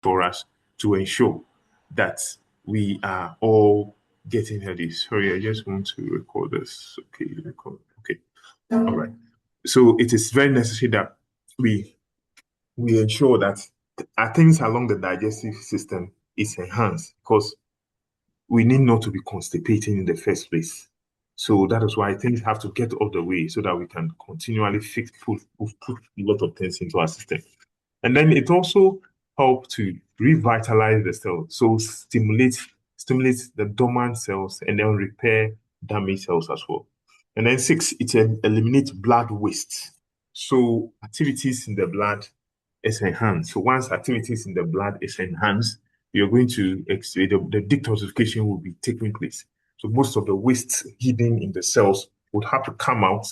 for us to ensure that we are all getting healthy. Sorry, I just want to record this. Okay, record. Okay, all right. So it is very necessary that we we ensure that things along the digestive system is enhanced because we need not to be constipating in the first place. So that is why things have to get out the way so that we can continually put a lot of things into our system. And then it also helps to revitalize the cell. So stimulate the dormant cells and then repair damaged cells as well. And then six, it eliminates blood waste. So activities in the blood is enhanced. So once activities in the blood is enhanced, you're going to the detoxification will be taking place. So most of the waste hidden in the cells would have to come out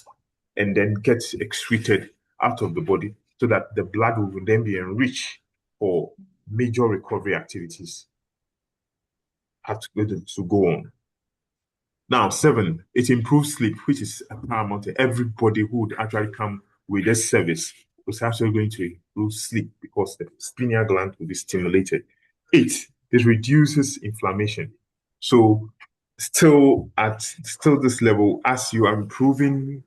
and then get excreted out of the body so that the blood will then be enriched for major recovery activities have to go on. Now, seven, it improves sleep, which is paramount. Everybody who would actually come with this service was actually going to improve sleep because the pineal gland will be stimulated. Eight, it reduces inflammation. So still this level, as you are improving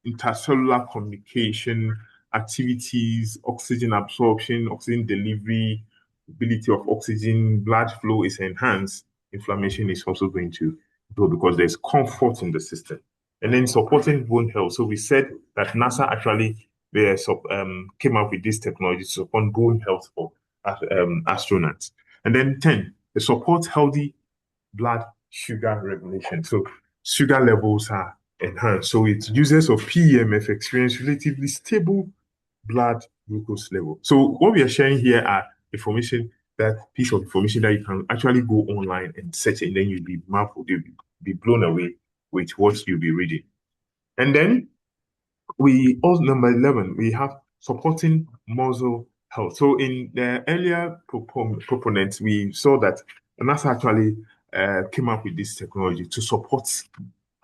intercellular communication, activities, oxygen absorption, oxygen delivery, ability of oxygen, blood flow is enhanced, inflammation is also going to grow because there's comfort in the system. And then supporting bone health. So we said that NASA actually came up with this technology to support bone health for astronauts. And then 10, it supports healthy blood sugar regulation. So sugar levels are enhanced. So its users of PEMF experience relatively stable blood glucose level. So what we are sharing here are information, that piece of information that you can actually go online and search, and then you'll be marveled, you'll be blown away with what you'll be reading. And then we also, number 11, we have supporting muscle health. So in the earlier proponents, we saw that NASA actually came up with this technology to support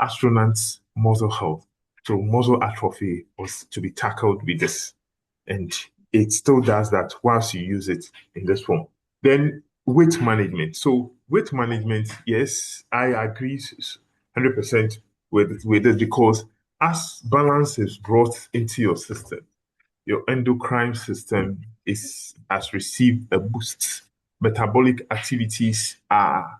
astronauts' muscle health. So muscle atrophy was to be tackled with this. And it still does that once you use it in this form. Then weight management. So weight management, yes, I agree 100% with it because as balance is brought into your system, your endocrine system has received a boost. Metabolic activities are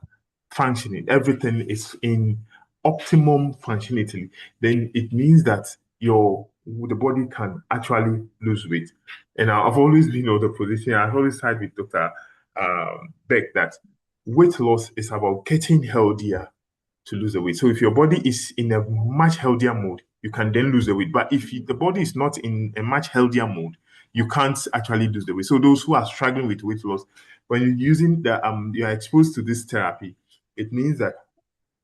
functioning. Everything is in optimum functionality. Then it means that the body can actually lose weight. And I've always been on the position. I've always side with Dr. Beck that weight loss is about getting healthier to lose the weight. So if your body is in a much healthier mode, you can then lose the weight. But if the body is not in a much healthier mode, you can't actually lose the weight. So those who are struggling with weight loss, when you're using you are exposed to this therapy, it means that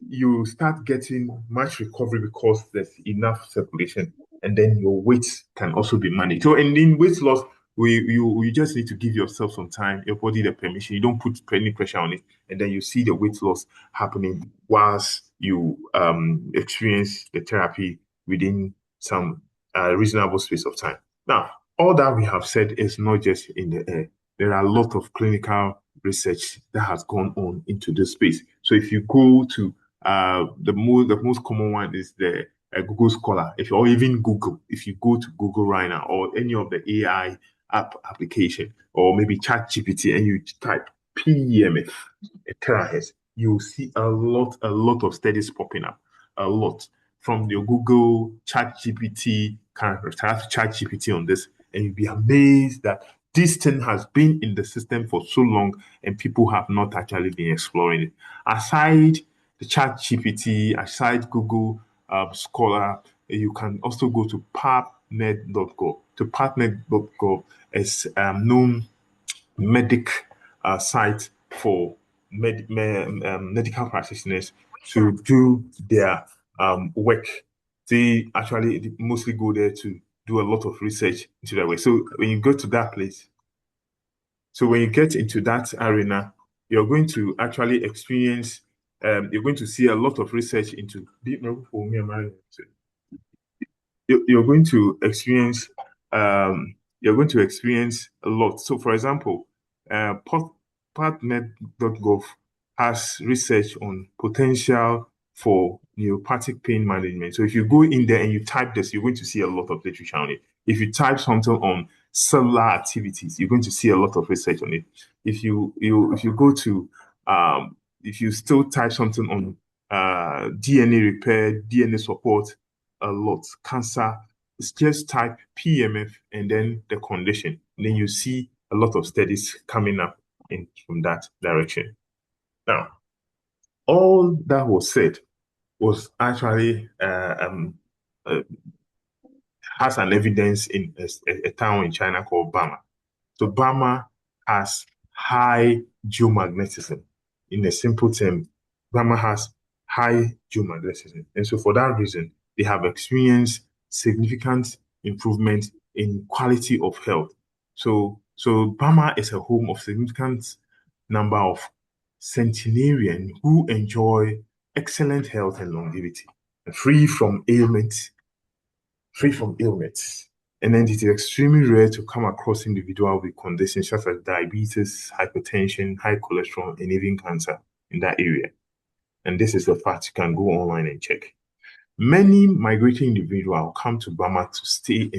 you start getting much recovery because there's enough circulation, and then your weight can also be managed. So, and in weight loss, you just need to give yourself some time, your body the permission. You don't put any pressure on it, and then you see the weight loss happening whilst you experience the therapy within some reasonable space of time. Now, all that we have said is not just in the air. There are a lot of clinical research that has gone on into this space. So if you go to the most common one is the Google Scholar. Or even Google, if you go to Google right now or any of the AI application or maybe ChatGPT and you type PEMF terahertz, you'll see a lot of studies popping up. A lot from your Google ChatGPT kind of ChatGPT on this, and you'll be amazed that this thing has been in the system for so long and people have not actually been exploring it. Aside the Chat GPT, aside Google Scholar, you can also go to pubmed.gov. To pubmed.gov is known medic site for medical practitioners to do their work. They actually mostly go there to do a lot of research into that way. So when you go to that place, so when you get into that arena, you're going to actually experience, you're going to see a lot of research into, you're going to experience, you're going to experience a lot. So for example, PathMed.gov has research on potential for neuropathic pain management. So if you go in there and you type this, you're going to see a lot of literature on it. If you type something on cellular activities, you're going to see a lot of research on it. If you go to if you still type something on DNA repair, DNA support, a lot, cancer, just type PMF and then the condition. And then you see a lot of studies coming up from that direction. Now, all that was said was actually uh, has an evidence in a town in China called Burma. So Burma has high geomagnetism. In a simple term, Burma has high geomagnetism. And so for that reason, they have experienced significant improvement in quality of health. So Burma is a home of significant number of centenarians who enjoy excellent health and longevity, free from ailments, free from ailments. And then it is extremely rare to come across individuals with conditions such as diabetes, hypertension, high cholesterol, and even cancer in that area. And this is a fact. You can go online and check. Many migrating individuals come to Burma to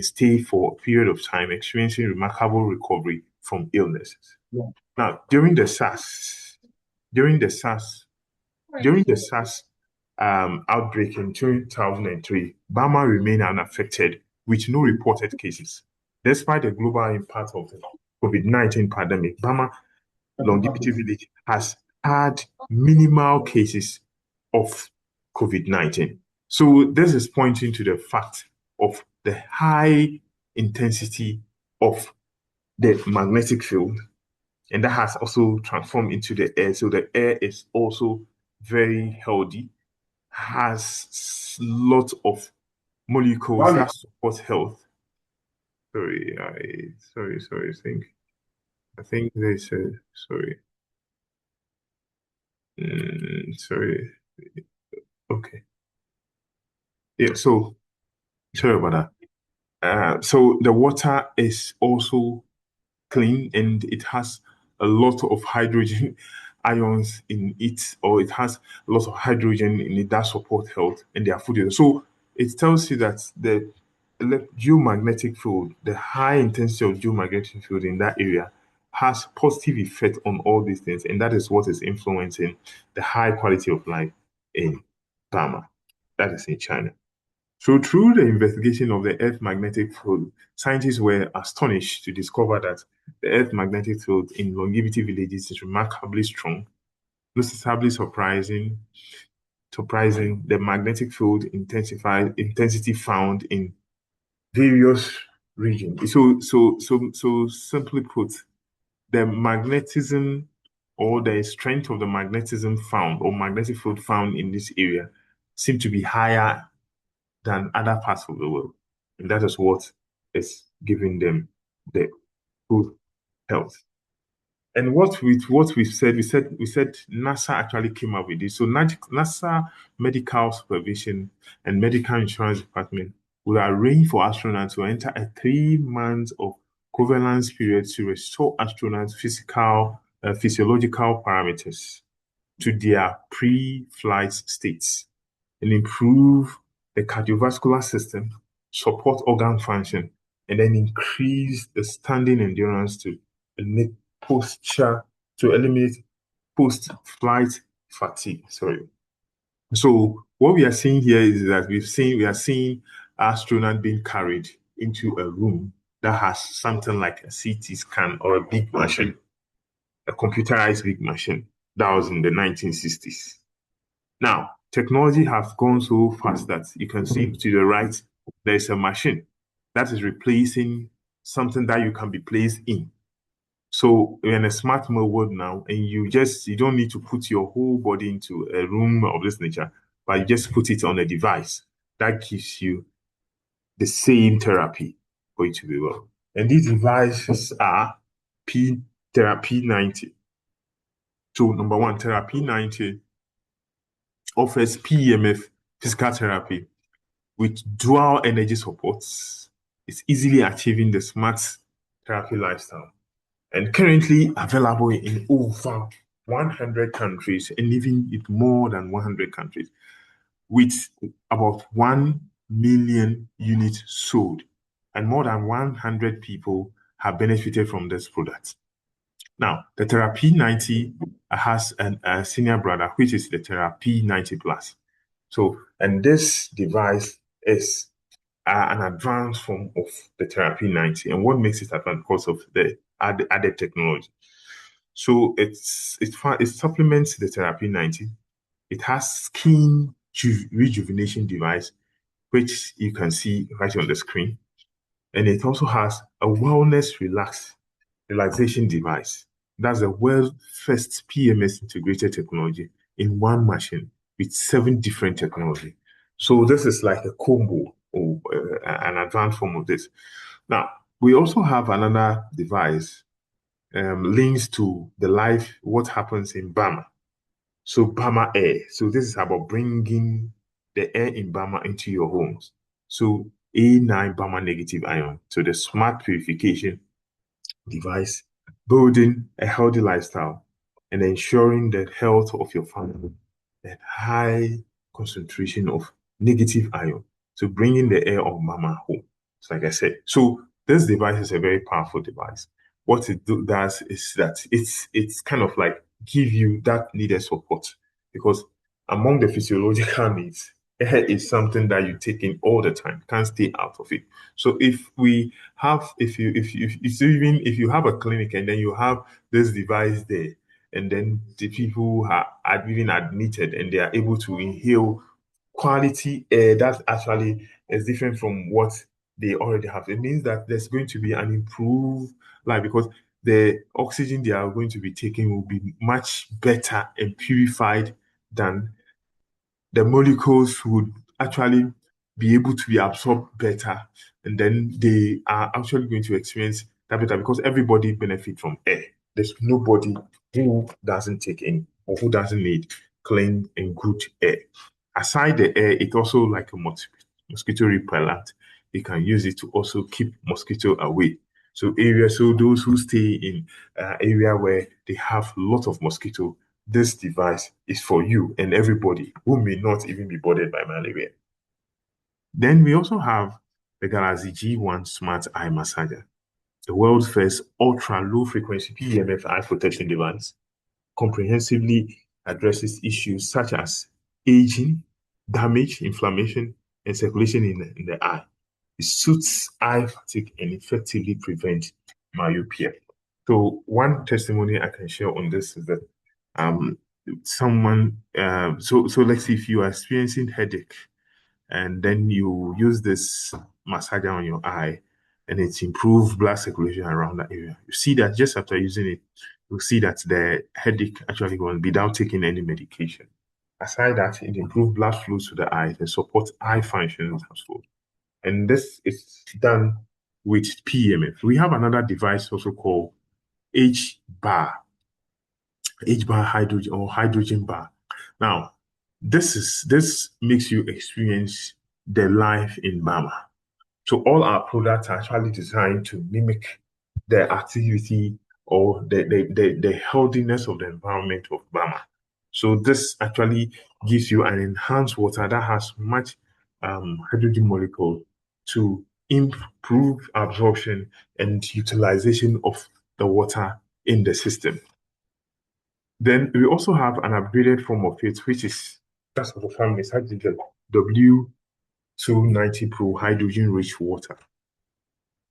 stay for a period of time, experiencing remarkable recovery from illnesses. Yeah. Now, during the SARS during the SARS outbreak in 2003, Burma remained unaffected with no reported cases. Despite the global impact of the COVID-19 pandemic, Burma Longevity Village has had minimal cases of COVID-19. So this is pointing to the fact of the high intensity of the magnetic field, and that has also transformed into the air. So the air is also very healthy, has lots of molecules that support health. Sorry. I think they said sorry. Sorry. Okay. Yeah. So sorry about that. So the water is also clean and it has a lot of hydrogen ions in it, or it has a lot of hydrogen in it that support health and their food. So it tells you that the geomagnetic field, the high intensity of geomagnetic field in that area has positive effect on all these things, and that is what is influencing the high quality of life in Burma, that is in China. So through the investigation of the Earth magnetic field, scientists were astonished to discover that the Earth magnetic field in longevity villages is remarkably strong, noticeably surprising the magnetic field intensity found in various regions. So simply put, the magnetism or the strength of the magnetism found or magnetic field found in this area seem to be higher than other parts of the world. And that is what is giving them the good health. And what we said NASA actually came up with this. So NASA Medical Supervision and Medical Insurance Department will arrange for astronauts to enter a 3 months of covalence period to restore astronauts' physiological parameters to their pre-flight states and improve the cardiovascular system, support organ function, and then increase the standing endurance to eliminate post-flight fatigue. Sorry. So what we are seeing here is that we are seeing astronaut being carried into a room that has something like a CT scan or a big machine, a computerized big machine. That was in the 1960s. Now, technology has gone so fast that you can see to the right, there's a machine that is replacing something that you can be placed in. So we're in a smart world now, and you don't need to put your whole body into a room of this nature, but you just put it on a device that gives you the same therapy for you to be well. And these devices are Therapy 90. So number one, Therapy 90 offers PEMF physical therapy with dual energy supports. It's easily achieving the smart therapy lifestyle. and currently available in over 100 countries and even in more than 100 countries with about 1 million units sold and more than 100 people have benefited from this product. Now, the Therapy 90 has a senior brother, which is the Therapy 90 Plus. So, and this device is an advanced form of the Therapy 90. And what makes it advanced? Because of the added technology. So it supplements the Therapy 90. It has skin rejuvenation device, which you can see right on the screen. And it also has a wellness relaxation device. That's the world's first PMS integrated technology in one machine with 7 different technology. So this is like a combo or an advanced form of this. Now, we also have another device links to the life, what happens in Bama. So Bama Air. So this is about bringing the air in Bama into your homes. So A9 Bama negative ion. So the smart purification device, building a healthy lifestyle, and ensuring the health of your family and high concentration of negative ion. So bringing the air of mama home. So like I said, so this device is a very powerful device. What it does is that it's kind of like give you that needed support because among the physiological needs, air is something that you take in all the time. You can't stay out of it. So if you have a clinic and then you have this device there, and then the people are even admitted and they are able to inhale quality air that actually is different from what they already have. It means that there's going to be an improved life because the oxygen they are going to be taking will be much better and purified than the molecules would actually be able to be absorbed better. And then they are actually going to experience that better because everybody benefits from air. There's nobody who doesn't take in or who doesn't need clean and good air. Aside the air, it's also like a mosquito repellent. You can use it to also keep mosquito away. So those who stay in area where they have a lot of mosquito, this device is for you and everybody who may not even be bothered by malaria. Then we also have the Galaxy G1 Smart Eye Massager, the world's first ultra low frequency PEMF eye protection device, comprehensively addresses issues such as aging, damage, inflammation, and circulation in the eye. It suits eye fatigue and effectively prevents myopia. So one testimony I can share on this is that um, so let's see if you are experiencing headache and then you use this massager on your eye and it's improved blood circulation around that area. You see that just after using it, you'll see that the headache actually gone without taking any medication. Aside that, it improves blood flow to the eyes and supports eye functions as well. And this is done with PEMF. We have another device also called H bar, H bar hydrogen or hydrogen bar. Now, this makes you experience the life in Bama. So all our products are actually designed to mimic the activity or the healthiness of the environment of Bama. So this actually gives you an enhanced water that has much hydrogen molecule to improve absorption and utilization of the water in the system. Then we also have an upgraded form of it, which is that's for the family, such as the W290 Pro hydrogen rich water.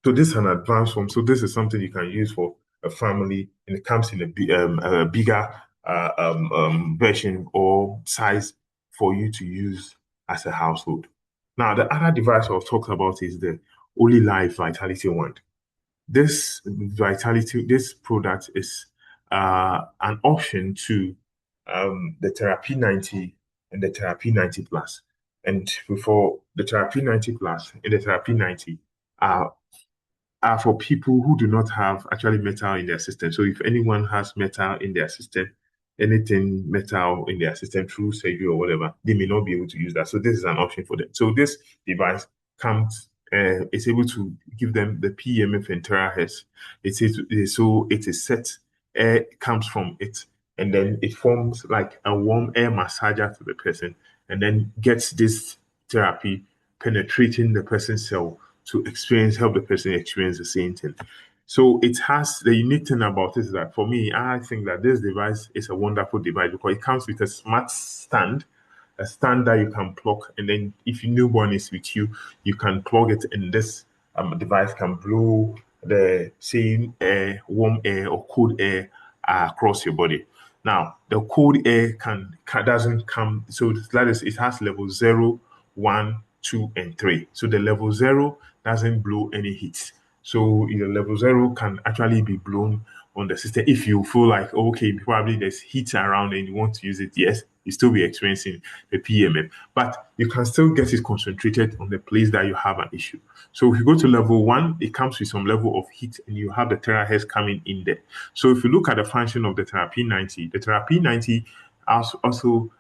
So this is an advanced form. So this is something you can use for a family, and it comes in a bigger version or size for you to use as a household. Now, the other device I'll talk about is the Olylife Vitality Wand. This product is an option to the Therapy 90 and the Therapy 90 Plus. And for the Therapy 90 Plus and the Therapy 90 are for people who do not have actually metal in their system. So if anyone has metal in their system, anything metal in their system through surgery or whatever, they may not be able to use that. So this is an option for them. So this device comes it's able to give them the PEMF and terahertz. So it is set, air comes from it, and then it forms like a warm air massager to the person, and then gets this therapy penetrating the person's cell to help the person experience the same thing. So it has the unique thing about it is that for me, I think that this device is a wonderful device because it comes with a smart stand, a stand that you can plug, and then if your newborn is with you, you can plug it in this device can blow the same air, warm air or cold air across your body. Now, the cold air doesn't come, so that is it has level 0, 1, 2, and 3. So the level 0 doesn't blow any heat. So your level 0 can actually be blown on the system if you feel like okay, probably there's heat around and you want to use it. Yes, you still be experiencing the PMF, but you can still get it concentrated on the place that you have an issue. So if you go to level 1, it comes with some level of heat and you have the terahertz coming in there. So if you look at the function of the therapy 90, the therapy 90 also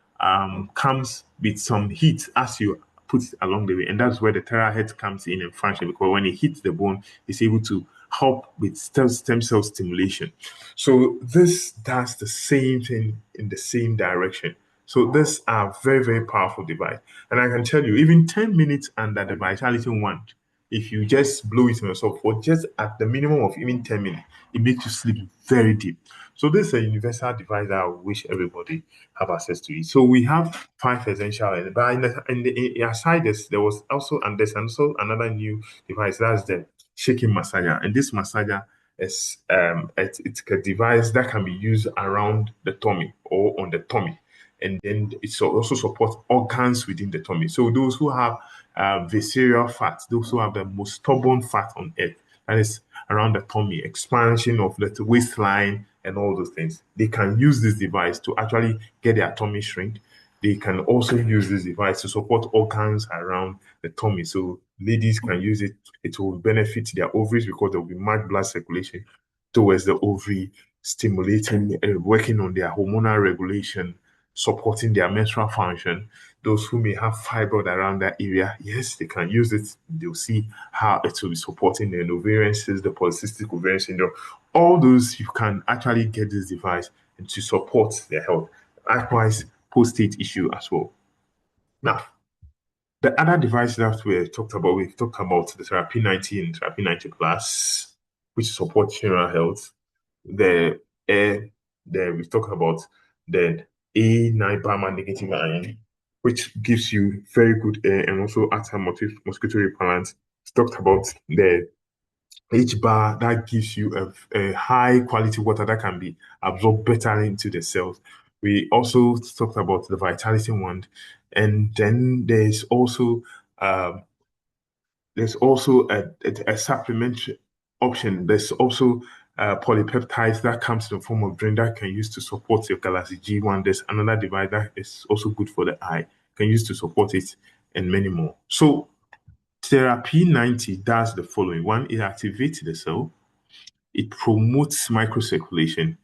comes with some heat as you put it along the way. And that's where the terahertz comes in and function because when it hits the bone, it's able to help with stem cell stimulation. So this does the same thing in the same direction. So these are very, very powerful device. And I can tell you, even 10 minutes under the vitality wand, if you just blow it on yourself for just at the minimum of even 10 minutes, it makes you sleep very deep. So this is a universal device that I wish everybody have access to it. So we have five essential, but aside this, there was also and there's also another new device that's the shaking massager, and this massager is it's a device that can be used around the tummy or on the tummy, and then it also supports organs within the tummy. So those who have visceral fat, those who have the most stubborn fat on earth, that is around the tummy, expansion of the waistline and all those things, they can use this device to actually get their tummy shrink. They can also use this device to support organs around the tummy. So ladies can use it. It will benefit their ovaries because there will be much blood circulation towards the ovary, stimulating, working on their hormonal regulation, supporting their menstrual function. Those who may have fibroid around that area, yes, they can use it. They'll see how it will be supporting the ovarian cyst, the polycystic ovarian syndrome. All those you can actually get this device and to support their health. Likewise, prostate issue as well. Now, the other device that we've talked about the Therapy 90 and Therapy 90 Plus, which support general health. The air, we've talked about the A9 Barman negative ion, which gives you very good air and also anti-mosquito repellent. We've talked about the H bar that gives you a high quality water that can be absorbed better into the cells. We also talked about the vitality one, and then um, there's also a supplementary option. There's also polypeptides that comes in the form of drink that can use to support your Galaxy G1. There's another device that is also good for the eye, can use to support it, and many more. So Therapy 90 does the following. One, it activates the cell, it promotes microcirculation,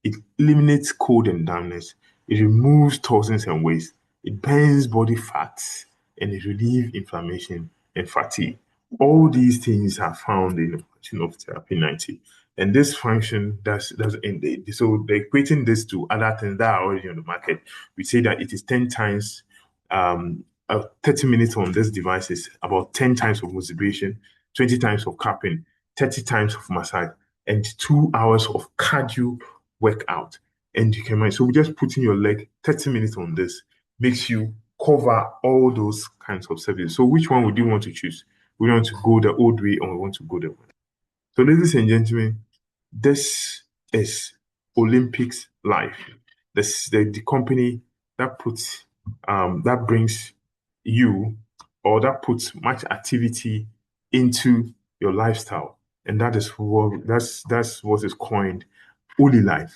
it eliminates cold and dampness, it removes toxins and waste, it burns body fats, and it relieves inflammation and fatigue. All these things are found in the function of therapy 90. And this function does so they're equating this to other things that are already on the market. We say that it is 10 times 30 minutes on this device is about 10 times of motivation, 20 times of cupping, 30 times of massage, and 2 hours of cardio workout. And you can manage. So we just put in your leg 30 minutes on this makes you cover all those kinds of services. So which one would you want to choose? We want to go the old way or we want to go the way? So ladies and gentlemen, this is Olympics Life. This the company that puts that brings you or that puts much activity into your lifestyle. And that's what is coined Olylife.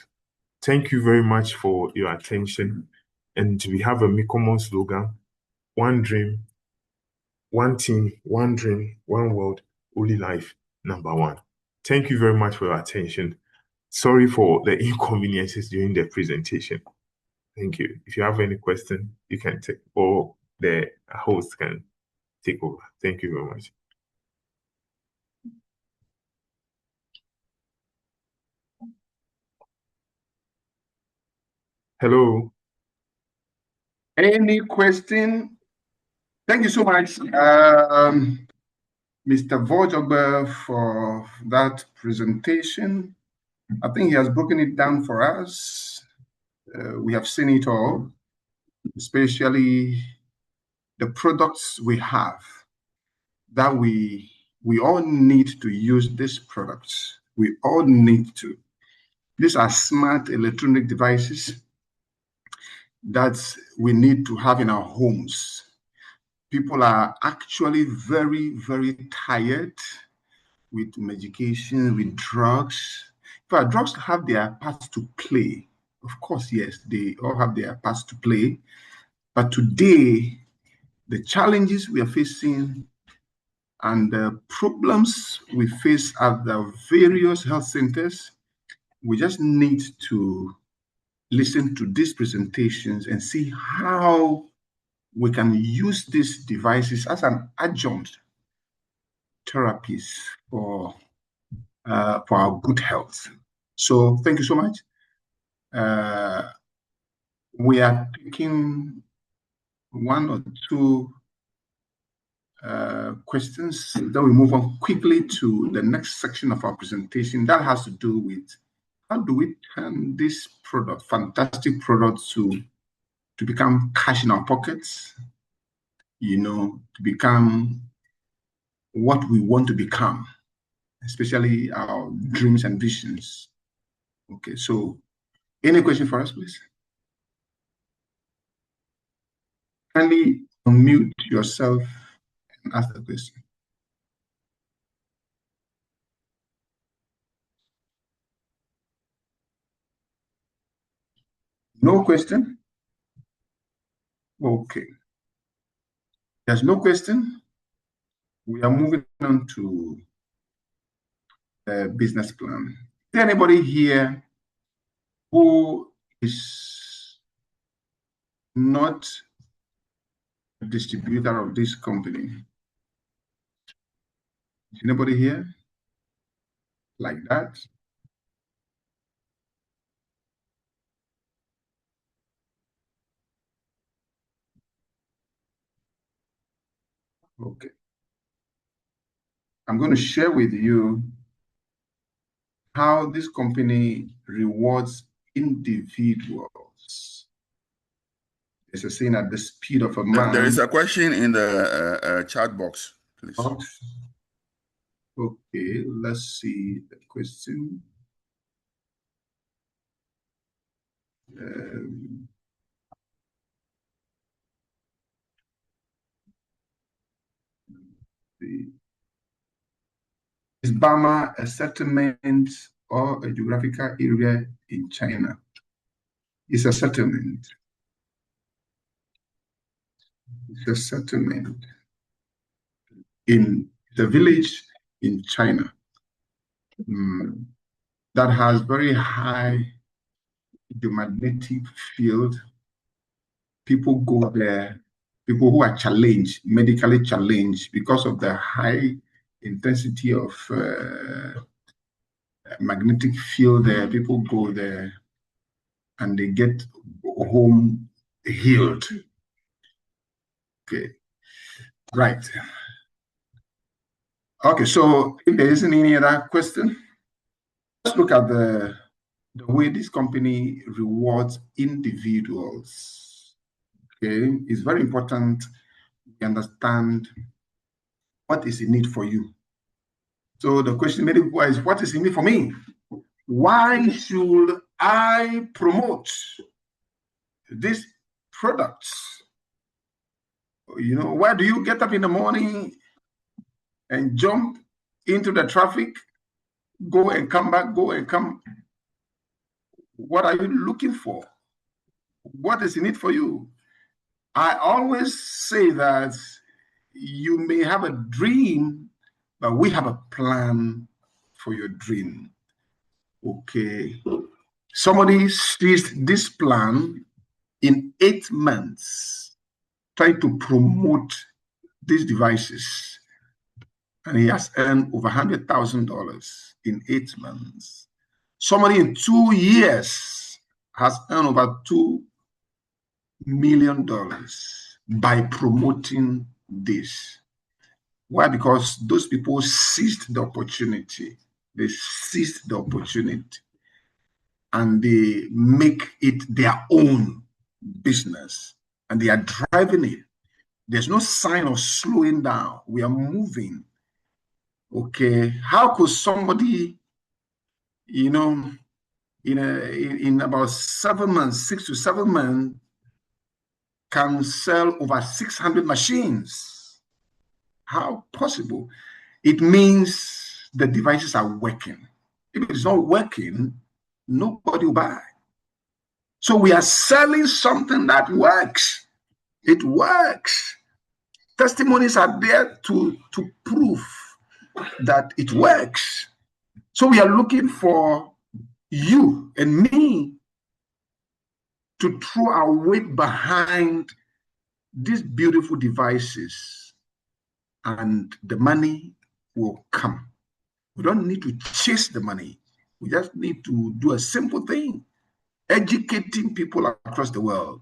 Thank you very much for your attention. And we have a common slogan: one dream, one team, one dream, one world, Olylife, number one. Thank you very much for your attention. Sorry for the inconveniences during the presentation. Thank you. If you have any question, you can take, or the host can take over. Thank you very much. Hello. Any question? Thank you so much, Mr. Vojogbe, for that presentation. I think he has broken it down for us. We have seen it all, especially the products we have, that we all need to use these products. We all need to. These are smart electronic devices that we need to have in our homes. People are actually very, very tired with medication, with drugs. But drugs have their parts to play. Of course, yes, they all have their parts to play. But today, the challenges we are facing and the problems we face at the various health centers, we just need to listen to these presentations and see how we can use these devices as an adjunct therapies for our good health. So thank you so much. We are taking one or two questions. Then we move on quickly to the next section of our presentation. That has to do with how do we turn this product, fantastic product, to become cash in our pockets, to become what we want to become, especially our dreams and visions. Okay, so any question for us, please? Kindly unmute yourself and ask the question. No question? Okay. There's no question. We are moving on to the business plan. Is there anybody here who is not a distributor of this company? Is anybody here like that? Okay. I'm going to share with you how this company rewards individuals. It's a saying at the speed of a man. There is a question in the chat box, please. Okay, let's see the question. Is Burma a settlement or a geographical area in China? It's a settlement. It's a settlement in the village in China that has very high magnetic field. People go there, people who are challenged, medically challenged because of the high intensity of magnetic field there. People go there and they get home healed. Okay, right. Okay, so if there isn't any other question, let's look at the way this company rewards individuals. Okay, it's very important to understand what is in it for you. So the question many people is, what is in it for me? Why should I promote these products? Why do you get up in the morning and jump into the traffic, go and come back, go and come? What are you looking for? What is in it for you? I always say that you may have a dream, but we have a plan for your dream. Okay. Somebody sees this plan in 8 months, trying to promote these devices, and he has earned over $100,000 in 8 months. Somebody in 2 years has earned over $2 million by promoting this. Why? Because those people seized the opportunity. They seized the opportunity and they make it their own business and they are driving it. There's no sign of slowing down. We are moving. Okay. How could somebody, in about 7 months, 6 to 7 months, can sell over 600 machines? How possible? It means the devices are working. If it's not working, nobody will buy. So we are selling something that works. It works. Testimonies are there to prove that it works. So we are looking for you and me to throw our weight behind these beautiful devices, and the money will come. We don't need to chase the money. We just need to do a simple thing, educating people across the world,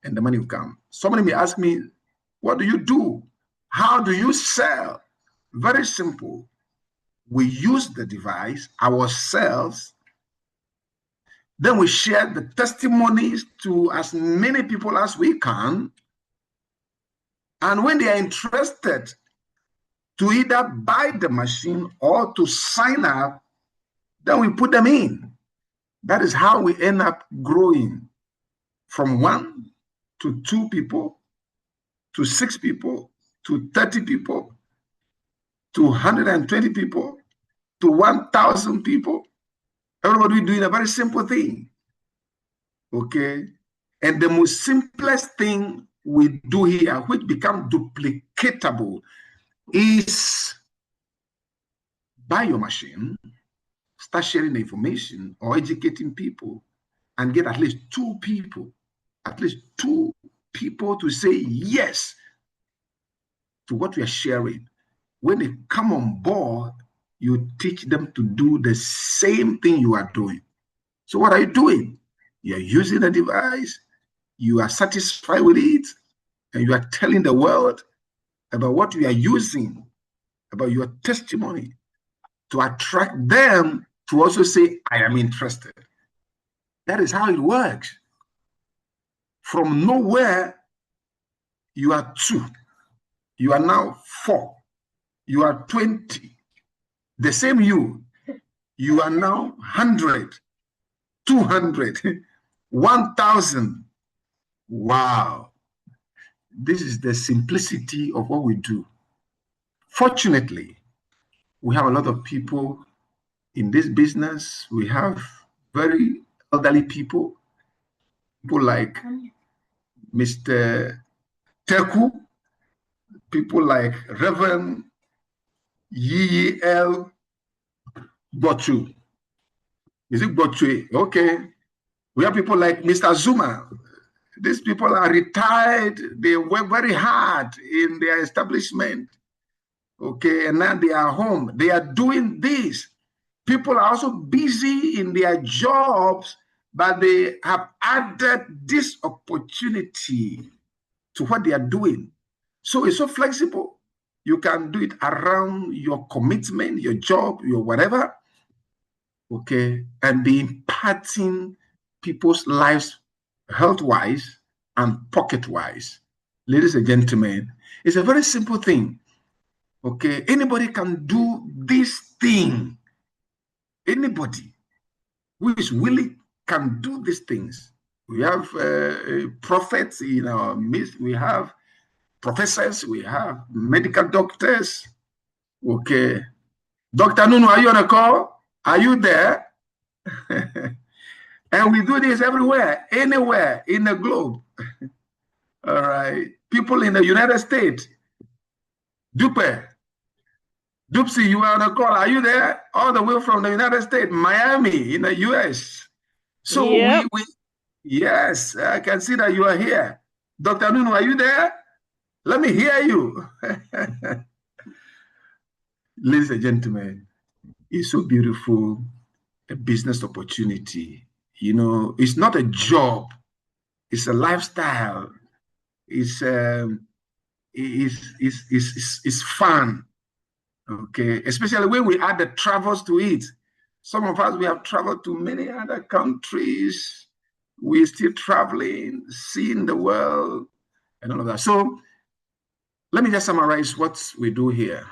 and the money will come. Somebody may ask me, what do you do? How do you sell? Very simple. We use the device ourselves, then we share the testimonies to as many people as we can. And when they are interested to either buy the machine or to sign up, then we put them in. That is how we end up growing from 1 to 2 people, to 6 people, to 30 people, to 120 people, to 1,000 people. Everybody doing a very simple thing. Okay. And the most simplest thing we do here, which becomes duplicatable, is buy your machine, start sharing the information or educating people, and get at least 2 people to say yes to what we are sharing. When they come on board, you teach them to do the same thing you are doing. So what are you doing? You're using a device, you are satisfied with it, and you are telling the world about what you are using, about your testimony, to attract them to also say, I am interested. That is how it works. From nowhere, you are 2. You are now 4. You are 20. The same you are now 100, 200, 1,000. Wow. This is the simplicity of what we do. Fortunately, we have a lot of people in this business. We have very elderly people like Mr. Teku, people like Reverend Yi L. Botu. Is it Botu? Okay. We have people like Mr. Zuma. These people are retired. They work very hard in their establishment. Okay. And now they are home. They are doing this. People are also busy in their jobs, but they have added this opportunity to what they are doing. So it's so flexible. You can do it around your commitment, your job, your whatever. Okay. And be impacting people's lives health-wise and pocket-wise. Ladies and gentlemen, it's a very simple thing. Okay. Anybody can do this thing. Anybody who is willing can do these things. We have prophets in our midst. We have professors. We have medical doctors. Okay. Dr. Nunu, are you on a call? Are you there? And we do this everywhere, anywhere in the globe. All right. People in the United States. Dupsy, you are on a call. Are you there? All the way from the United States, Miami, in the US. So Yep. Yes, I can see that you are here. Dr. Nunu, are you there? Let me hear you. Ladies and gentlemen, it's so beautiful, a business opportunity You know, it's not a job. It's a lifestyle. It's it's fun. Okay, especially when we add the travels to it. Some of us, we have traveled to many other countries. We're still traveling, seeing the world, and all of that. So let me just summarize what we do here.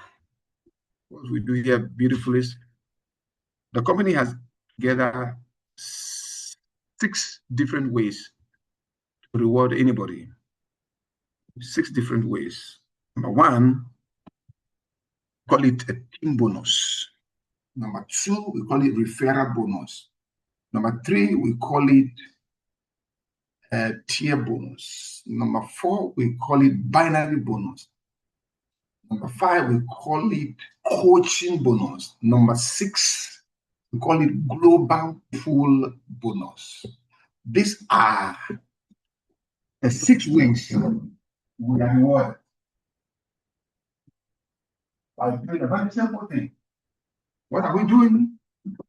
What we do here beautifully is the company has gathered 6 different ways to reward anybody. 6 different ways. Number 1, call it a team bonus. Number 2, we call it referral bonus. Number 3, we call it a tier bonus. Number 4, we call it binary bonus. Number 5, we call it coaching bonus. Number 6, we call it global pool bonus. These are the 6 ways we are rewarded by doing a very simple thing. What are we doing?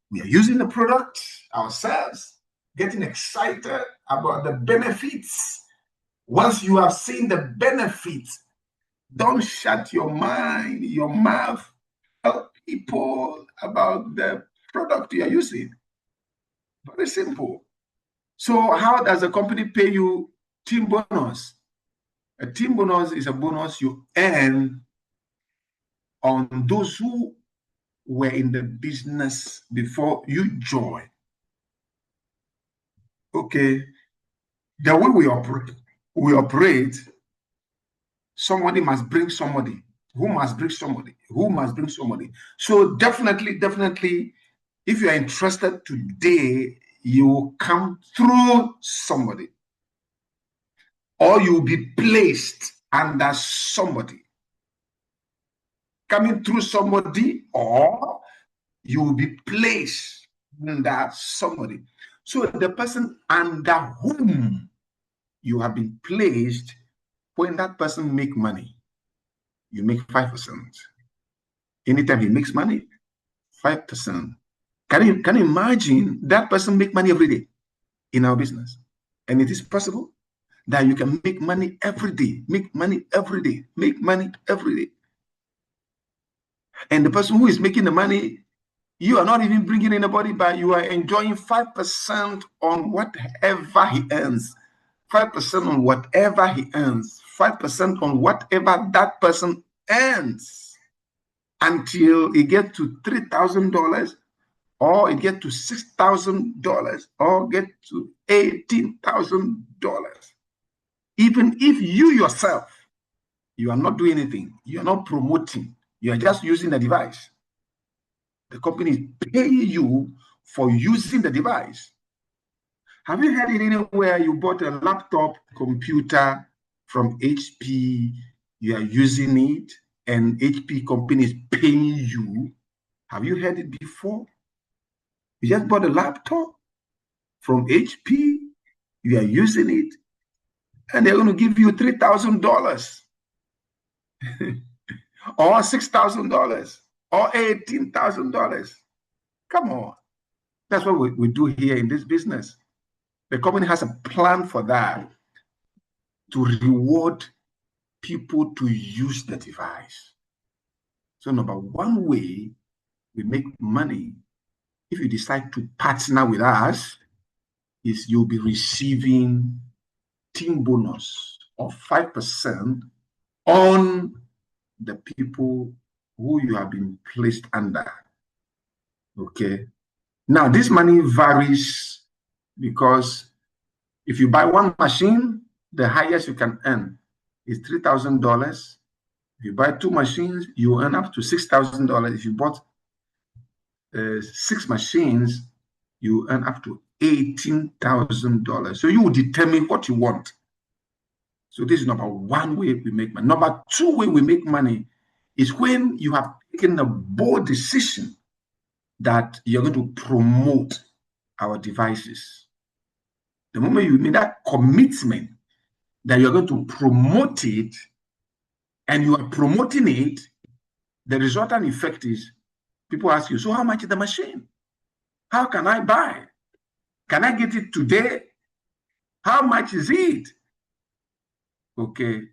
We are using the product ourselves, getting excited about the benefits. Once you have seen the benefits, don't shut your mind, your mouth. Tell people about the product you are using. Very simple. So how does a company pay you team bonus? A team bonus is a bonus you earn on those who were in the business before you join. Okay, the way we operate, somebody must bring somebody, who must bring somebody, who must bring somebody. So definitely, if you are interested today, you will come through somebody, or you'll be placed under somebody. Coming through somebody, or you will be placed under somebody. So the person under whom you have been placed, when that person make money, you make 5%. Anytime he makes money, 5%. Can you imagine that person make money every day in our business? And it is possible that you can make money every day, make money every day, make money every day. And the person who is making the money, you are not even bringing anybody, but you are enjoying 5% on whatever he earns. 5% on whatever he earns. 5% on whatever that person earns, until it gets to $3,000, or it gets to $6,000, or get to $18,000. Even if you yourself, you are not doing anything, you are not promoting, you are just using the device. The company is paying you for using the device. Have you heard it anywhere you bought a laptop computer from HP, you are using it, and HP company is paying you? Have you heard it before? You just bought a laptop from HP, you are using it, and they're going to give you $3,000 or $6,000 or $18,000. Come on. That's what we do here in this business. The company has a plan for that, to reward people to use the device. So number 1 way we make money, if you decide to partner with us, is you'll be receiving team bonus of 5% on the people who you have been placed under. Okay. Now, this money varies, because if you buy 1 machine, the highest you can earn is $3,000. If you buy 2 machines, you earn up to $6,000. If you bought 6 machines, you earn up to $18,000. So you will determine what you want. So this is number 1 way we make money. Number 2 way we make money is when you have taken a bold decision that you're going to promote our devices. The moment you make that commitment that you're going to promote it, and you are promoting it, the resultant effect is people ask you, so how much is the machine? How can I buy? Can I get it today? How much is it? Okay.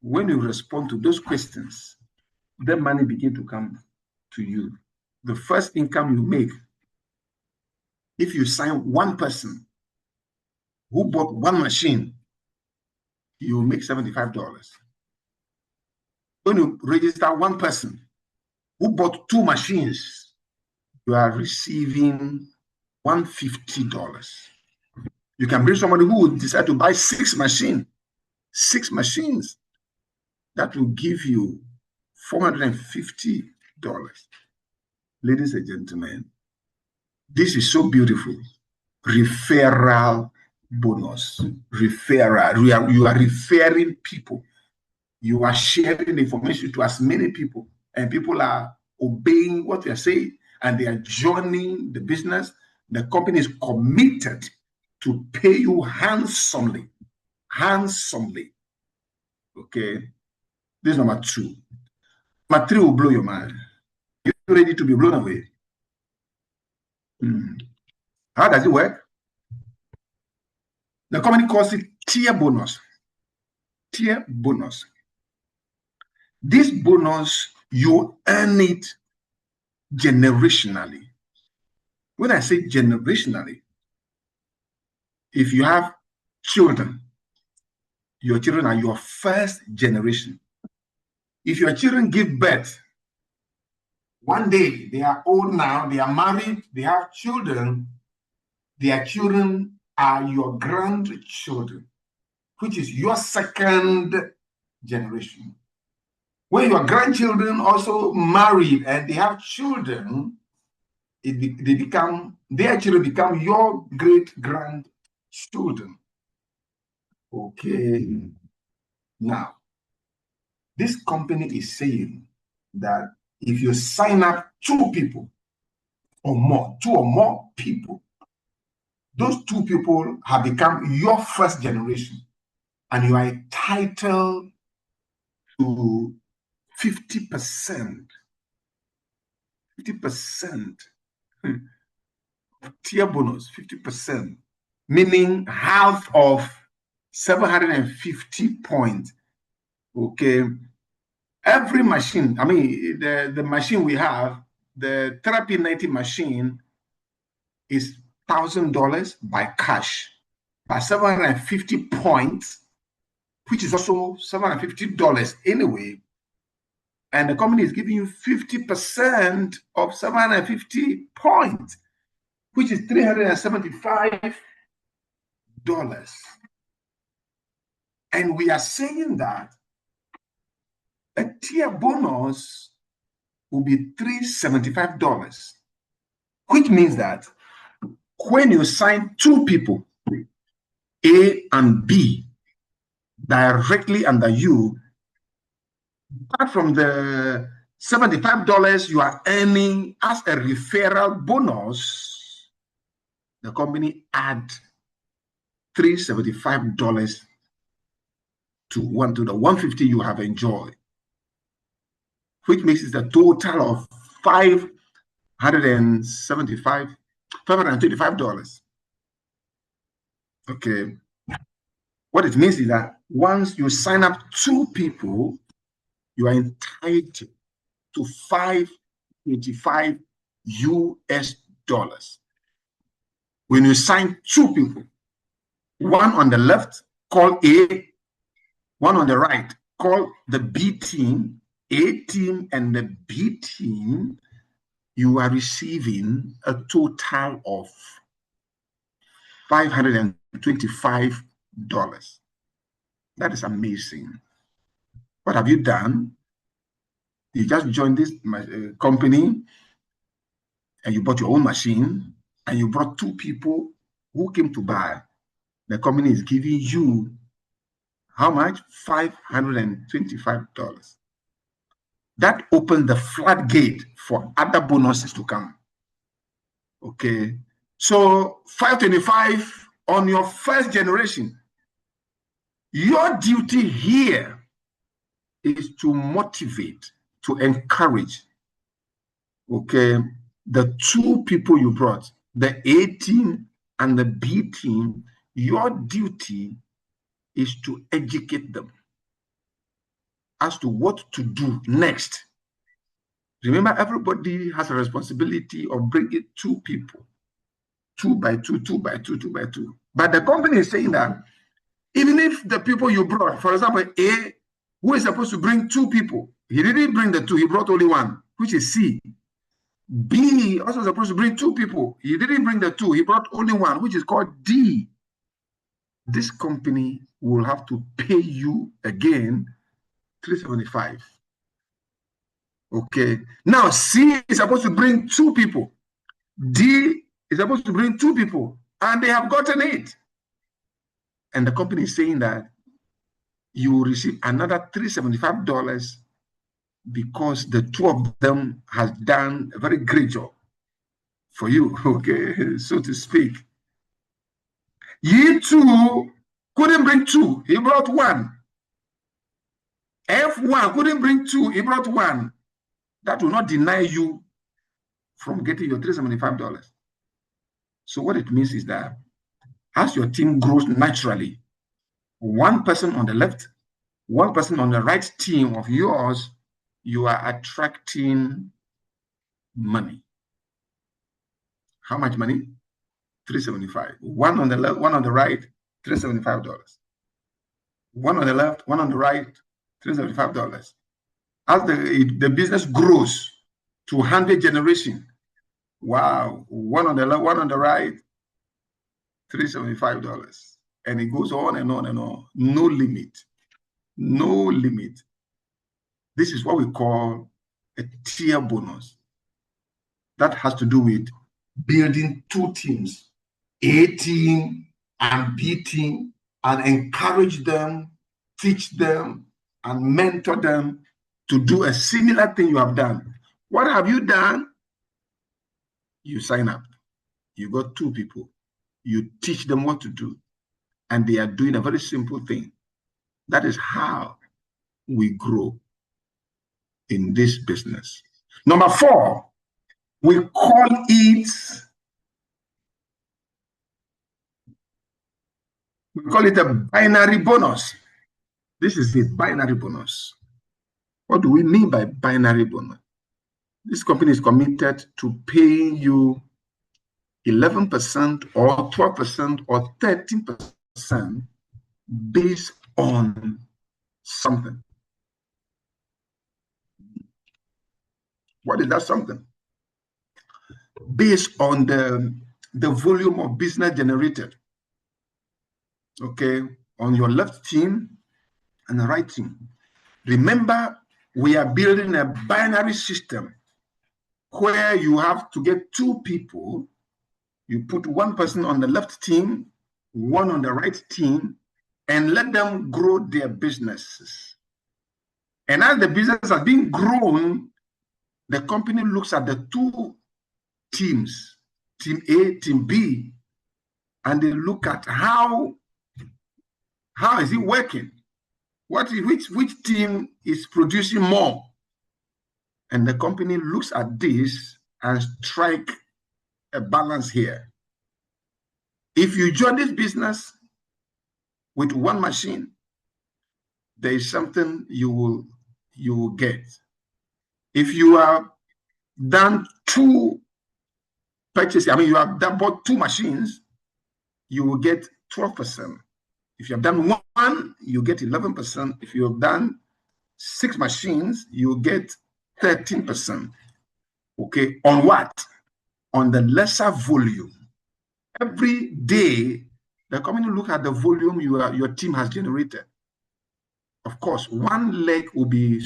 When you respond to those questions, the money begin to come to you. The first income you make, if you sign one person who bought one machine, you will make $75. When you register one person who bought two machines, you are receiving $150. You can bring somebody who will decide to buy six machines. That will give you $450. Ladies and gentlemen, this is so beautiful. Referral bonus. Referral. You are referring people. You are sharing information to as many people, and people are obeying what you are saying, and they are joining the business. The company is committed to pay you handsomely. Handsomely. Okay. This is number 2. Number 3 will blow your mind. You're ready to be blown away. How does it work? The company calls it tier bonus. Tier bonus. This bonus, you earn it generationally. When I say generationally, if you have children, your children are your first generation. If your children give birth, one day they are old now, they are married, they have children, their children are your grandchildren, which is your second generation. When your grandchildren also married and they have children, their children become your great-grandchildren. Okay. Now, this company is saying that if you sign up 2 people or more, 2 or more people, those 2 people have become your first generation, and you are entitled to 50%. 50% tier bonus, 50%, meaning half of 750 points. Okay. Every machine, I mean, the machine we have, the Therapy 90 machine is $1,000 by cash, by 750 points, which is also $750 anyway. And the company is giving you 50% of 750 points, which is $375. And we are saying that a tier bonus will be $375, which means that when you sign 2 people, A and B, directly under you, apart from the $75 you are earning as a referral bonus, the company add $375 to the $150 you have enjoyed, which makes it a total of $525. Okay. What it means is that once you sign up 2 people, you are entitled to $525. When you sign 2 people, one on the left, call A, one on the right, call the B team, A team and the B team, you are receiving a total of $525. That is amazing. What have you done? You just joined this company and you bought your own machine and you brought 2 people who came to buy. The company is giving you how much? $525. That opens the floodgate for other bonuses to come. Okay. So $525 on your first generation. Your duty here is to motivate, to encourage, okay, the 2 people you brought, the A team and the B team, your duty is to educate them as to what to do next. Remember, everybody has a responsibility of bringing 2 people, 2 by 2, 2 by 2, 2 by 2. But the company is saying that even if the people you brought, for example, A, who is supposed to bring 2 people, he didn't bring the 2, he brought only 1, which is C. B also supposed to bring 2 people, he didn't bring the 2, he brought only 1, which is called D. This company will have to pay you again $375. Okay. Now C is supposed to bring 2 people. D is supposed to bring 2 people, and they have gotten it. And the company is saying that you will receive another $375 because the 2 of them has done a very great job for you, okay, so to speak. Ye 2 couldn't bring 2, he brought 1. F1 couldn't bring 2, he brought 1. That will not deny you from getting your $375. So what it means is that as your team grows naturally, 1 person on the left, 1 person on the right team of yours, you are attracting money. How much money? $375. 1 on the left, 1 on the right, $375. 1 on the left, 1 on the right, $375. As the business grows to 100 generation, wow, 1 on the left, 1 on the right, $375. And it goes on and on and on. No limit. No limit. This is what we call a tier bonus. That has to do with building 2 teams, A team and B team, and encourage them, teach them, and mentor them to do a similar thing you have done. What have you done? You sign up. You got 2 people. You teach them what to do, and they are doing a very simple thing. That is how we grow in this business. Number 4, we call it a binary bonus. This is a binary bonus. What do we mean by binary bonus? This company is committed to paying you 11% or 12% or 13% based on something. What is that something? Based on the volume of business generated. Okay, on your left team and the right team. Remember, we are building a binary system where you have to get 2 people. You put 1 person on the left team, 1 on the right team, and let them grow their businesses. And as the business has been grown, the company looks at the 2 teams, team A, team B, and they look at how is it working? Which team is producing more? And the company looks at this and strike a balance here. If you join this business with 1 machine, there is something you will get. If you have done 2 purchases, you have bought 2 machines, you will get 12%. If you have done 1, you get 11%. If you have done 6 machines, you get 13%. Okay, on what? On the lesser volume. Every day, the company look at the volume your team has generated. Of course, 1 leg will be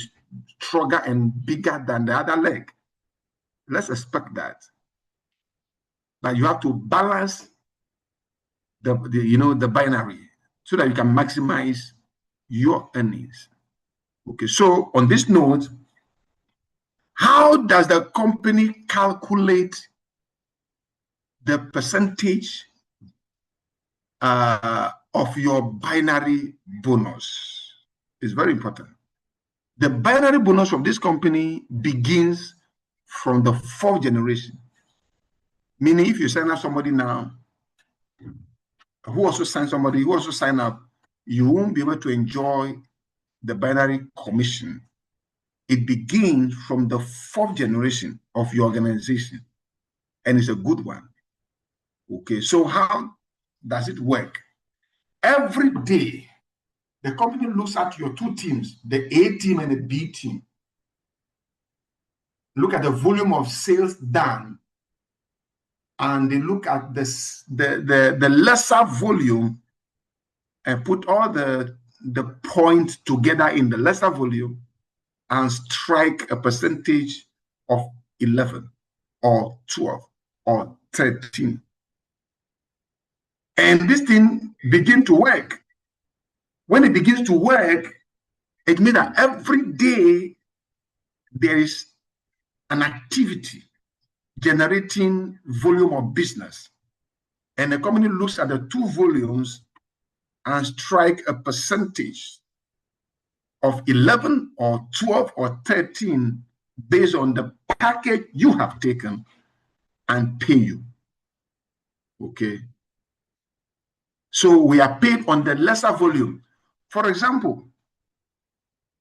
stronger and bigger than the other leg. Let's expect that. But you have to balance the binary so that you can maximize your earnings. Okay, so on this note, how does the company calculate the percentage of your binary bonus? It's very important. The binary bonus of this company begins from the 4th generation. Meaning, if you sign up somebody now, who also sign somebody who also sign up, you won't be able to enjoy the binary commission. It begins from the 4th generation of your organization, and it's a good one. Okay, so how does it work? Every day, the company looks at your two teams, the A team and the B team. Look at the volume of sales done, and they look at this, the lesser volume, and put all the points together in the lesser volume and strike a percentage of 11 or 12 or 13. And this thing begin to work. When it begins to work, it means that every day there is an activity generating volume of business. And the company looks at the two volumes and strike a percentage of 11 or 12 or 13 based on the package you have taken and pay you. Okay. So we are paid on the lesser volume. For example,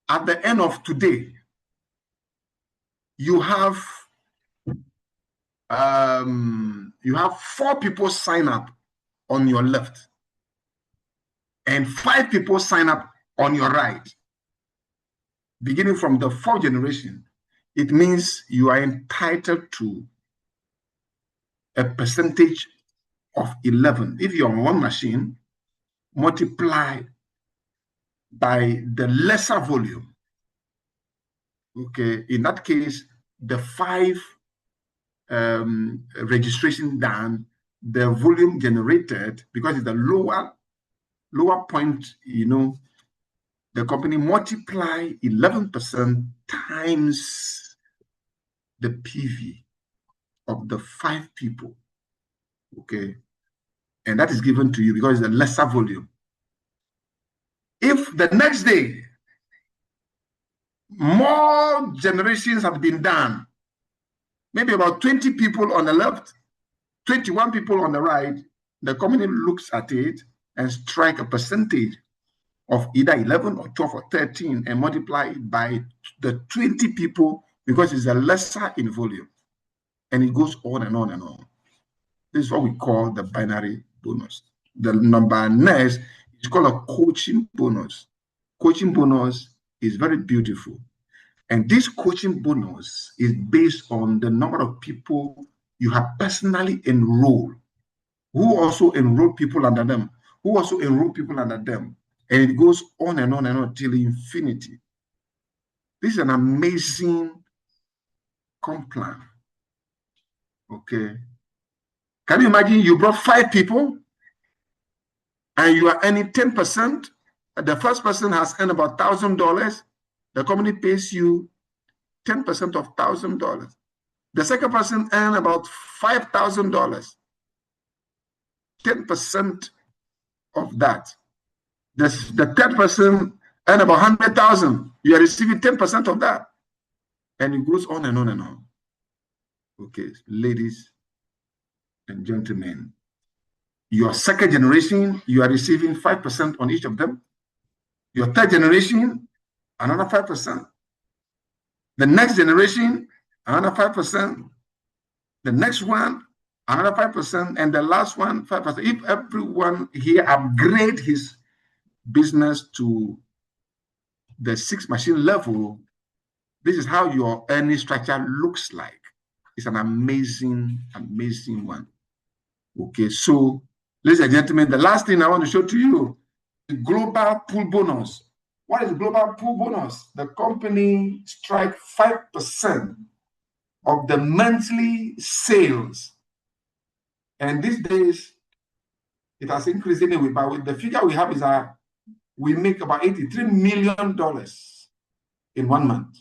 at the end of today, you have 4 people sign up on your left and 5 people sign up on your right. Beginning from the 4th generation, it means you are entitled to a percentage of 11. If you're on one machine, multiply by the lesser volume. Okay, in that case, the 5 registration done, the volume generated, because it's a lower point, the company multiply 11% times the PV of the 5 people. Okay, and that is given to you because it's a lesser volume. If the next day more generations have been done, maybe about 20 people on the left, 21 people on the right, the company looks at it and strike a percentage of either 11 or 12 or 13 and multiply it by the 20 people because it's a lesser in volume. And it goes on and on and on. This is what we call the binary bonus. The number next is called a coaching bonus. Coaching bonus is very beautiful. And this coaching bonus is based on the number of people you have personally enrolled, who also enroll people under them, who also enroll people under them. And it goes on and on and on till infinity. This is an amazing comp plan. Okay. Can you imagine you brought 5 people and you are earning 10%? The first person has earned about $1,000. The company pays you 10% of $1,000. The second person earned about $5,000. 10% of that. The third person earned about 100,000. You are receiving 10% of that. And it goes on and on and on. Okay, ladies and gentlemen, your second generation, you are receiving 5% on each of them. Your third generation, another 5%. The next generation, another 5%. The next one, another 5%. And the last one, 5%. If everyone here upgrade his business to the 6 machine level, this is how your earning structure looks like. It's an amazing, amazing one. Okay, so ladies and gentlemen, the last thing I want to show to you is global pool bonus. What is global pool bonus? The company strike 5% of the monthly sales. And these days, it has increased anyway, but with the figure we have is that we make about $83 million in 1 month.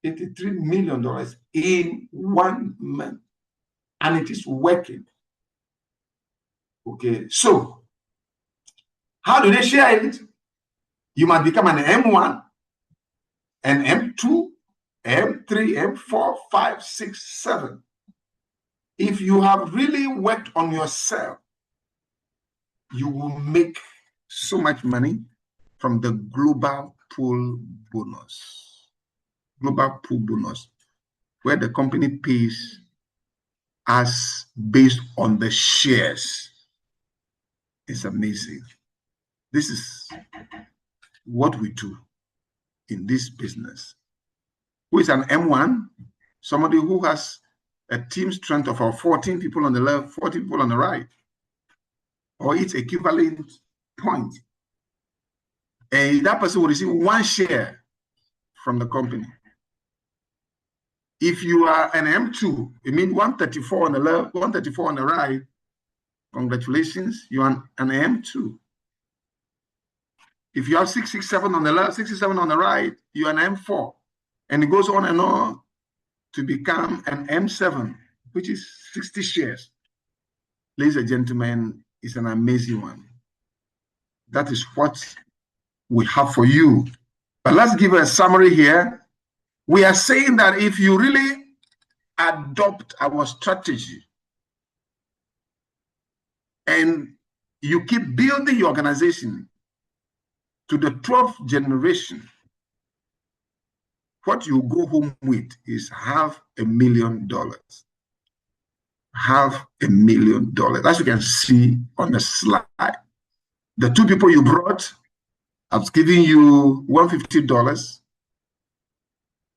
$83 million in 1 month. And it is working. Okay, so how do they share it? You must become an M1, an M2, M3, M4, 5, 6, 7. If you have really worked on yourself you will make so much money from the global pool bonus. Global pool bonus, where the company pays us based on the shares. It's amazing. This is what we do in this business. Who is an M1? Somebody who has a team strength of 14 people on the left, 40 people on the right, or its equivalent point. And that person will receive 1 share from the company. If you are an M2, it means 134 on the left, 134 on the right, congratulations, you are an M2. If you have 667 on the left, 67 on the right, you are an M4. And it goes on and on to become an M7, which is 60 shares. Ladies and gentlemen, it's an amazing one. That is what we have for you. But let's give a summary here. We are saying that if you really adopt our strategy and you keep building your organization to the 12th generation, what you go home with is $500,000. $500,000, as you can see on the slide. The 2 people you brought, I was giving you $150.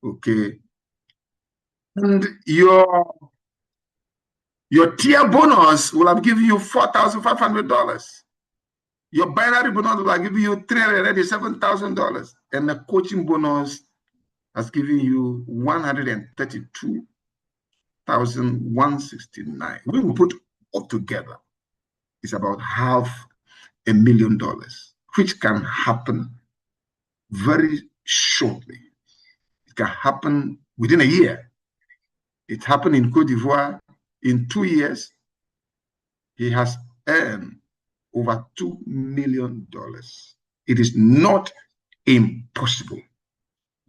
Okay. And your tier bonus will have given you $4,500. Your binary bonus will have given you $387,000. And the coaching bonus has given you $132,169. When we put all together, it's about $500,000, which can happen very shortly. It can happen within a year. It happened in Cote d'Ivoire. In 2 years, he has earned over $2 million. It is not impossible.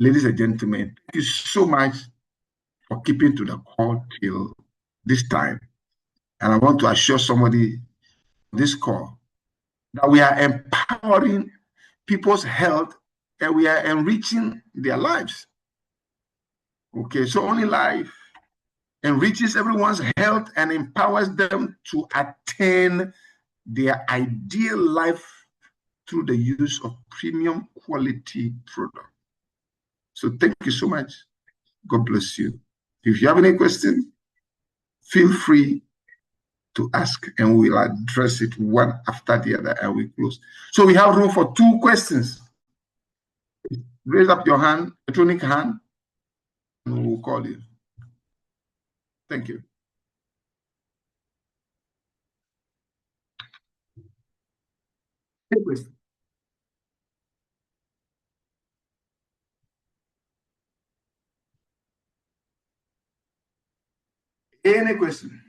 Ladies and gentlemen, thank you so much for keeping to the call till this time. And I want to assure somebody on this call that we are empowering people's health and we are enriching their lives. Okay, so Olylife enriches everyone's health and empowers them to attain their ideal life through the use of premium quality product. So thank you so much. God bless you. If you have any question, feel free to ask and we'll address it one after the other and we close. So we have room for 2 questions. Raise up your hand, electronic hand, and we'll call you. Thank you. Any question? Any question?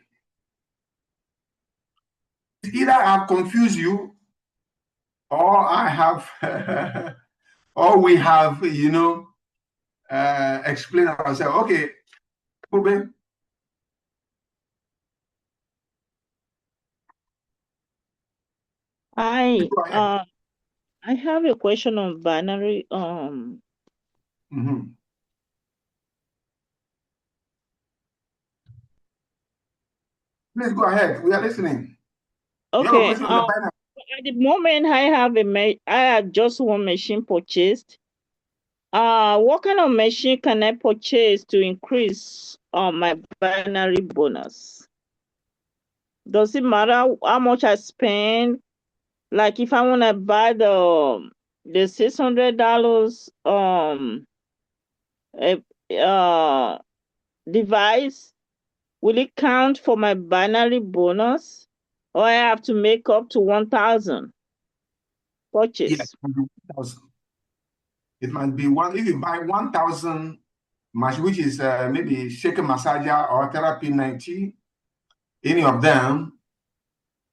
Either I've confused you or I have, or we have, explained ourselves. Okay, Ruben. I have a question on binary. Please go ahead. We are listening. Okay. At the moment, I have just 1 machine purchased. What kind of machine can I purchase to increase my binary bonus? Does it matter how much I spend? Like if I want to buy the $600 device, will it count for my binary bonus, or I have to make up to 1,000 purchase? Yes, 1,000. It might be one. If you buy 1,000 machine, which is maybe shaker massager or therapy 90, any of them,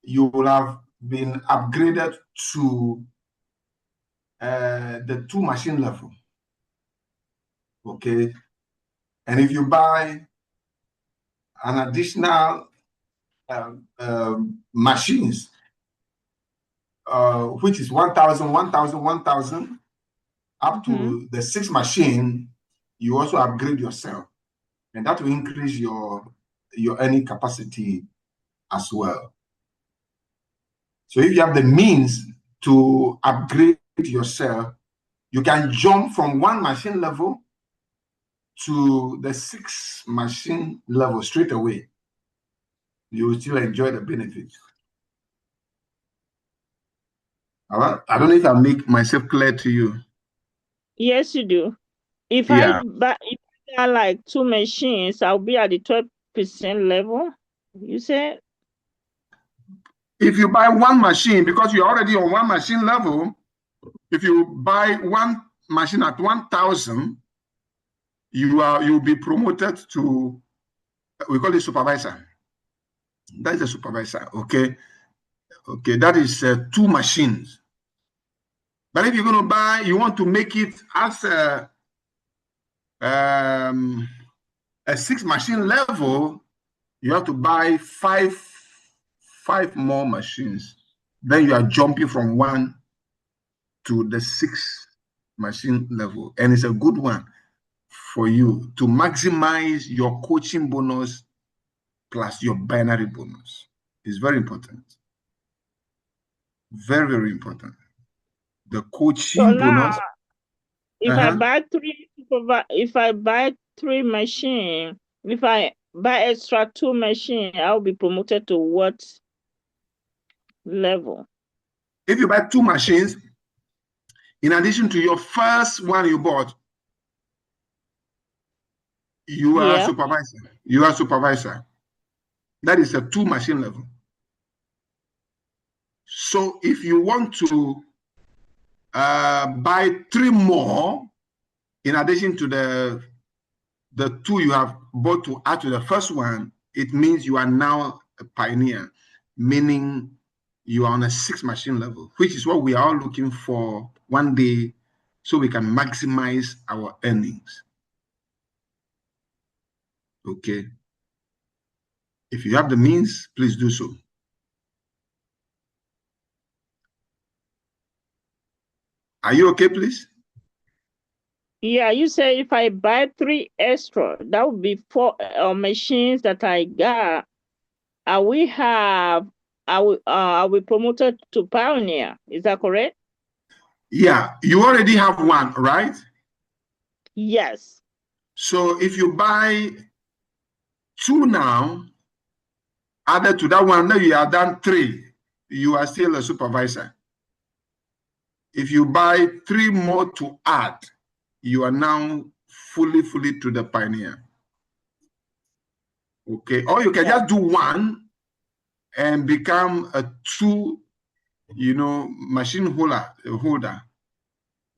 you will have been upgraded to the 2 machine level. Okay, and if you buy an additional machines, which is 1,000, 1,000, 1,000, up Mm-hmm. to the 6th machine, you also upgrade yourself. And that will increase your earning capacity as well. So if you have the means to upgrade yourself, you can jump from one machine level to the 6th machine level straight away. You will still enjoy the benefits. All right. I don't know if I make myself clear to you. Yes, you do. If I buy like 2 machines, I'll be at the 12% level. You said? If you buy one machine, because you're already on one machine level, if you buy one machine at 1,000, you'll be promoted to, we call it supervisor. That is a supervisor, okay? Okay, that is 2 machines. But if you're going to buy, you want to make it as a 6 machine level, you have to buy five more machines. Then you are jumping from 1 to the 6th machine level. And it's a good one for you to maximize your coaching bonus plus your binary bonus. It's very important. Very, very important. The coaching So now, bonus. if I buy 3 machines, if I buy extra 2 machines, I'll be promoted to what level? If you buy 2 machines, in addition to your first one you bought, you are a supervisor. You are a supervisor. That is a 2 machine level. So if you want to buy 3 more, in addition to the 2 you have bought to add to the first one, it means you are now a pioneer, meaning you are on a 6 machine level, which is what we are all looking for one day, so we can maximize our earnings. Okay. If you have the means, please do so. Are you okay, please? Yeah, you say if I buy 3 extra, that would be 4 machines that I got. I will promoted to pioneer. Is that correct? Yeah, you already have 1, right? Yes. So if you buy 2 now, added to that 1, now you are done 3. You are still a supervisor. If you buy 3 more to add, you are now fully to the pioneer. Okay, or you can just do 1 and become a 2, machine holder.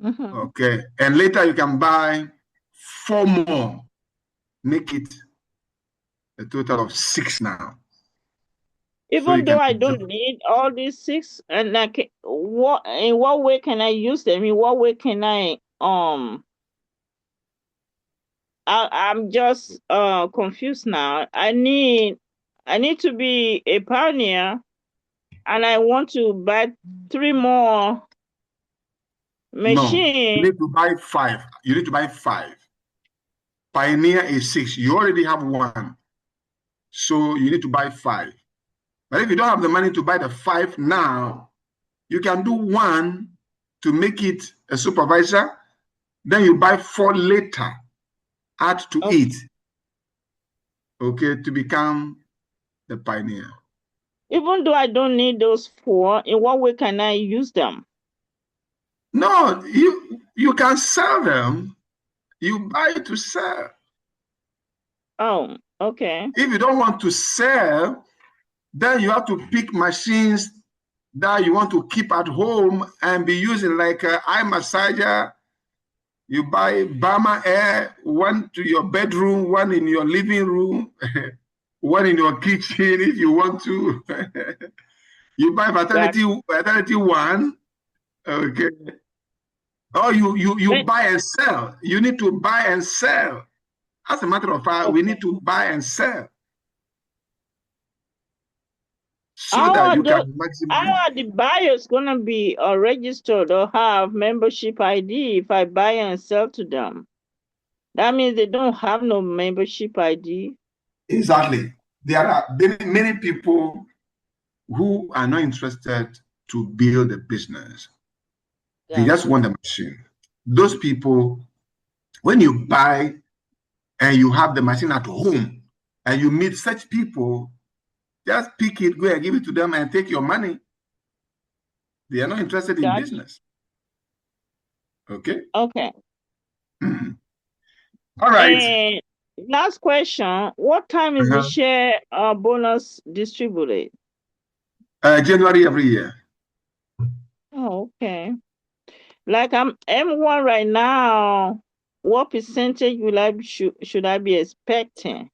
Okay, and later you can buy 4 more, make it a total of 6 now. Even though I don't need all these 6, and like, in what way can I use them? In what way can I'm just confused now. I need to be a pioneer, and I want to buy 3 more machines. No, you need to buy 5. You need to buy 5. Pioneer is 6. You already have 1. So you need to buy 5. But if you don't have the money to buy the 5 now, you can do 1 to make it a supervisor. Then you buy 4 later, add to it. Okay, to become the pioneer. Even though I don't need those 4, in what way can I use them? No, you can sell them. You buy to sell. Oh, okay. If you don't want to sell, then you have to pick machines that you want to keep at home and be using, like an eye massager. You buy Bama Air, 1 to your bedroom, 1 in your living room, 1 in your kitchen if you want to. You buy Vitality 1, okay. Or you buy and sell. You need to buy and sell. As a matter of fact, we need to buy and sell. so that you can How maximize. are the buyers gonna be registered or have membership ID if I buy and sell to them? That means they don't have no membership ID. Exactly. There are many people who are not interested to build a business. They just want a machine. Those people, when you buy and you have the machine at home and you meet such people, just pick it, go and give it to them and take your money. They are not interested in business. Okay? Okay. Mhm. All right. And last question, what time is the share bonus distributed? January every year. Oh, okay. Like I'm M1 right now, what percentage should I be expecting?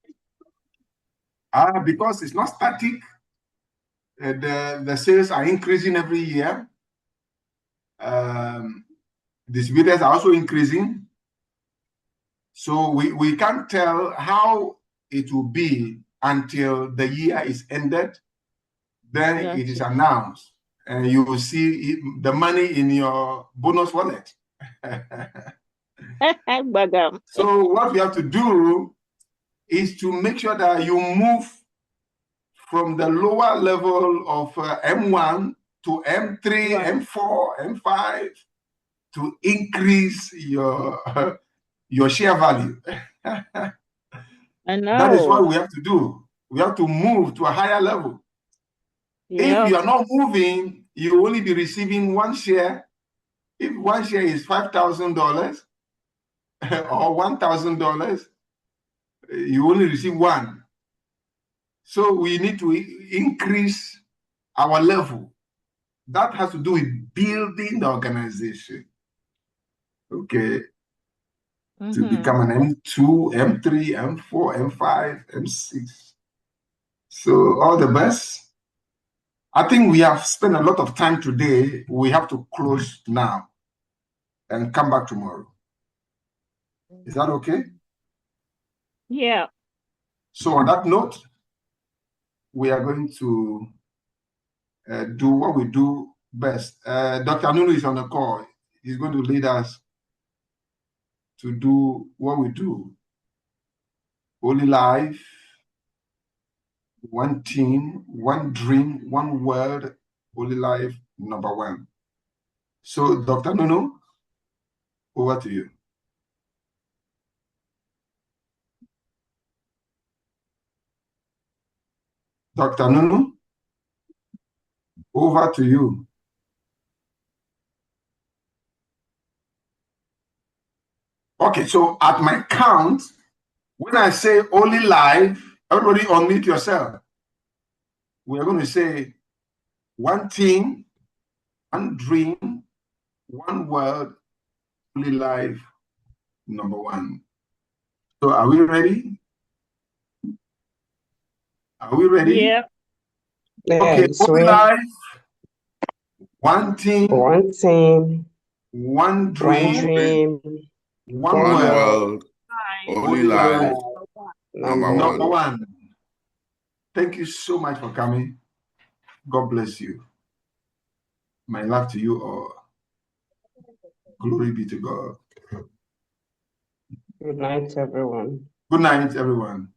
Because it's not static. The sales are increasing every year. Distributors are also increasing. So we can't tell how it will be until the year is ended. Then it is announced, and you will see the money in your bonus wallet. So what we have to do is to make sure that you move from the lower level of M1 to M3, M4, M5 to increase your share value. I know. That is what we have to do. We have to move to a higher level. If you are not moving, you will only be receiving one share. If one share is $5,000 or $1,000, you only receive one. So we need to increase our level. That has to do with building the organization. Okay. To become an M2, M3, M4, M5, M6. So all the best. I think we have spent a lot of time today. We have to close now and come back tomorrow. Is that okay? Yeah. So on that note, we are going to do what we do best. Dr. Nunu is on the call. He's going to lead us to do what we do. Olylife, one team, one dream, one world, Olylife #1. So Dr. Nunu, over to you. Dr. Nunu, over to you. Okay, so at my count, when I say Olylife, everybody unmute yourself. We are going to say one team, one dream, one world, Olylife #1. So are we ready? Are we ready? Yeah. Okay, Olylife, one team, one dream, one world, Olylife #1. Thank you so much for coming. God bless you. My love to you all. Glory be to God. Good night, everyone. Good night, everyone.